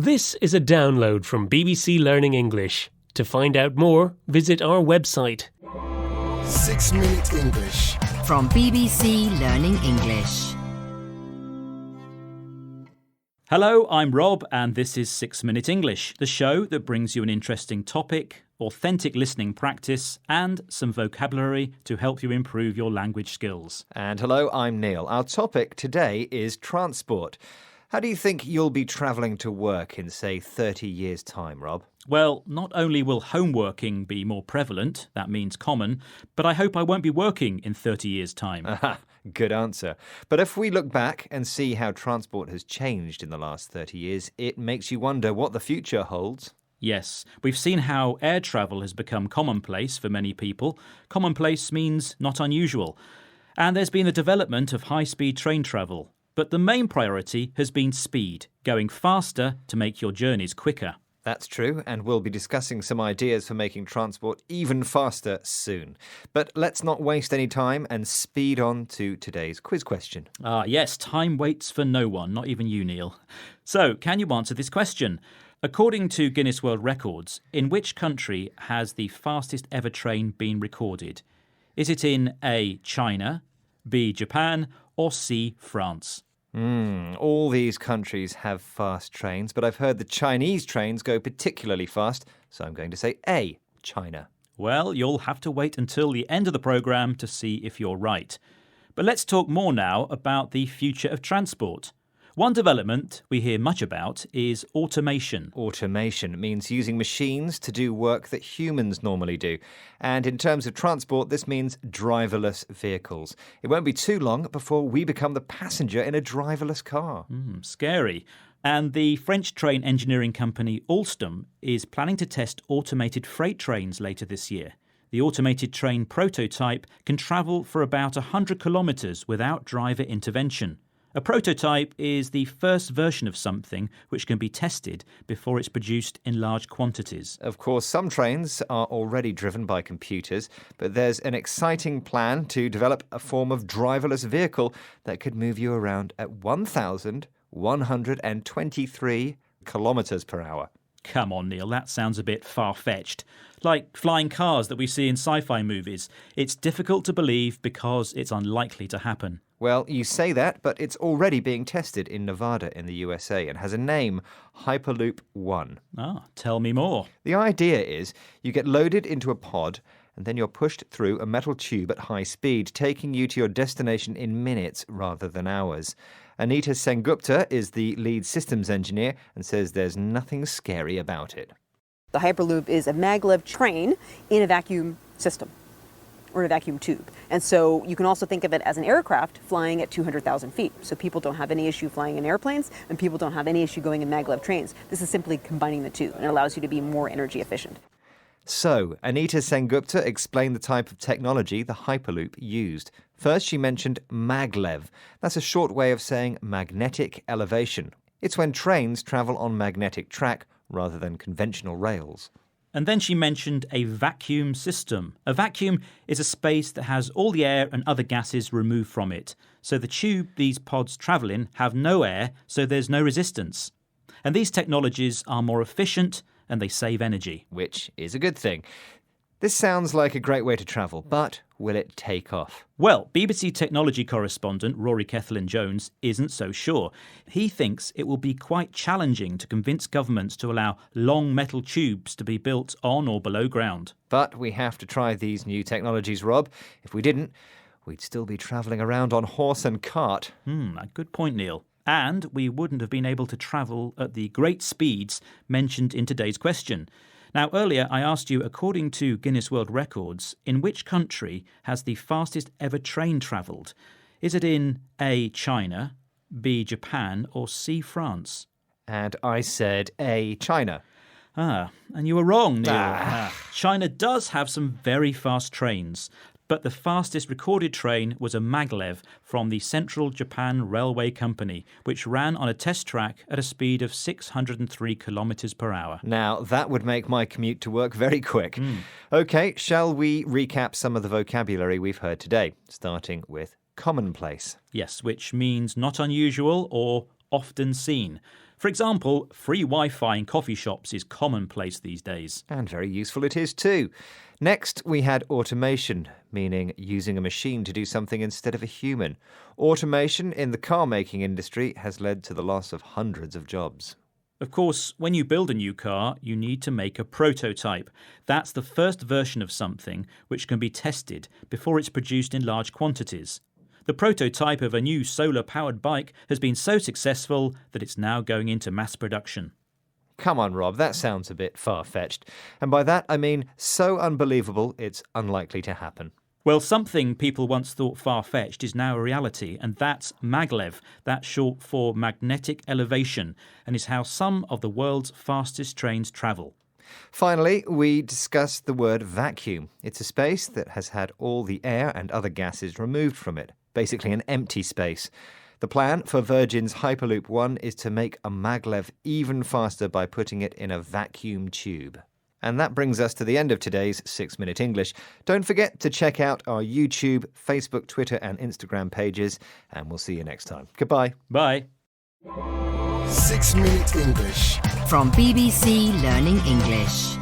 This is a download from BBC Learning English. To find out more, visit our website. 6 Minute English. From BBC Learning English. Hello, I'm Rob, and this is 6 Minute English, the show that brings you an interesting topic, authentic listening practice, and some vocabulary to help you improve your language skills. And hello, I'm Neil. Our topic today is transport. How do you think you'll be travelling to work in, say, 30 years' time, Rob? Well, not only will home working be more prevalent, that means common, but I hope I won't be working in 30 years' time. Aha, good answer. But if we look back and see how transport has changed in the last 30 years, it makes you wonder what the future holds. Yes, we've seen how air travel has become commonplace for many people. Commonplace means not unusual. And there's been the development of high-speed train travel. But the main priority has been speed, going faster to make your journeys quicker. That's true, and we'll be discussing some ideas for making transport even faster soon. But let's not waste any time and speed on to today's quiz question. Yes, time waits for no one, not even you, Neil. So, can you answer this question? According to Guinness World Records, in which country has the fastest ever train been recorded? Is it in A, China, B, Japan, or C, France? All these countries have fast trains, but I've heard the Chinese trains go particularly fast, so I'm going to say A, China. Well, you'll have to wait until the end of the programme to see if you're right. But let's talk more now about the future of transport. One development we hear much about is automation. Automation means using machines to do work that humans normally do. And in terms of transport, this means driverless vehicles. It won't be too long before we become the passenger in a driverless car. Scary. And the French train engineering company Alstom is planning to test automated freight trains later this year. The automated train prototype can travel for about 100 kilometres without driver intervention. A prototype is the first version of something which can be tested before it's produced in large quantities. Of course, some trains are already driven by computers, but there's an exciting plan to develop a form of driverless vehicle that could move you around at 1,123 kilometres per hour. Come on, Neil, that sounds a bit far-fetched. Like flying cars that we see in sci-fi movies. It's difficult to believe because it's unlikely to happen. Well, you say that, but it's already being tested in Nevada in the USA and has a name, Hyperloop One. Tell me more. The idea is you get loaded into a pod and then you're pushed through a metal tube at high speed, taking you to your destination in minutes rather than hours. Anita Sengupta is the lead systems engineer and says there's nothing scary about it. The Hyperloop is a maglev train in a vacuum system, or in a vacuum tube. And so you can also think of it as an aircraft flying at 200,000 feet. So people don't have any issue flying in airplanes, and people don't have any issue going in maglev trains. This is simply combining the two, and it allows you to be more energy efficient. So, Anita Sengupta explained the type of technology the Hyperloop used. First, she mentioned maglev. That's a short way of saying magnetic elevation. It's when trains travel on magnetic track rather than conventional rails. And then she mentioned a vacuum system. A vacuum is a space that has all the air and other gases removed from it. So the tube these pods travel in have no air, so there's no resistance. And these technologies are more efficient and they save energy. Which is a good thing. This sounds like a great way to travel, but will it take off? Well, BBC technology correspondent Rory Kethlin-Jones isn't so sure. He thinks it will be quite challenging to convince governments to allow long metal tubes to be built on or below ground. But we have to try these new technologies, Rob. If we didn't, we'd still be travelling around on horse and cart. A good point, Neil. And we wouldn't have been able to travel at the great speeds mentioned in today's question. Now, earlier I asked you, according to Guinness World Records, in which country has the fastest ever train travelled? Is it in A, China, B, Japan, or C, France? And I said A, China. And you were wrong, Neil. China does have some very fast trains. But the fastest recorded train was a maglev from the Central Japan Railway Company, which ran on a test track at a speed of 603 kilometres per hour. Now, that would make my commute to work very quick. OK, shall we recap some of the vocabulary we've heard today, starting with commonplace? Yes, which means not unusual or often seen. For example, free Wi-Fi in coffee shops is commonplace these days. And very useful it is too. Next, we had automation, meaning using a machine to do something instead of a human. Automation in the car-making industry has led to the loss of hundreds of jobs. Of course, when you build a new car, you need to make a prototype. That's the first version of something which can be tested before it's produced in large quantities. The prototype of a new solar-powered bike has been so successful that it's now going into mass production. Come on, Rob, that sounds a bit far-fetched. And by that, I mean so unbelievable it's unlikely to happen. Well, something people once thought far-fetched is now a reality, and that's maglev. That's short for magnetic elevation, and is how some of the world's fastest trains travel. Finally, we discussed the word vacuum. It's a space that has had all the air and other gases removed from it, basically an empty space. The plan for Virgin's Hyperloop One is to make a maglev even faster by putting it in a vacuum tube. And that brings us to the end of today's 6 Minute English. Don't forget to check out our YouTube, Facebook, Twitter and Instagram pages, and we'll see you next time. Goodbye. Bye. 6 Minute English. From BBC Learning English.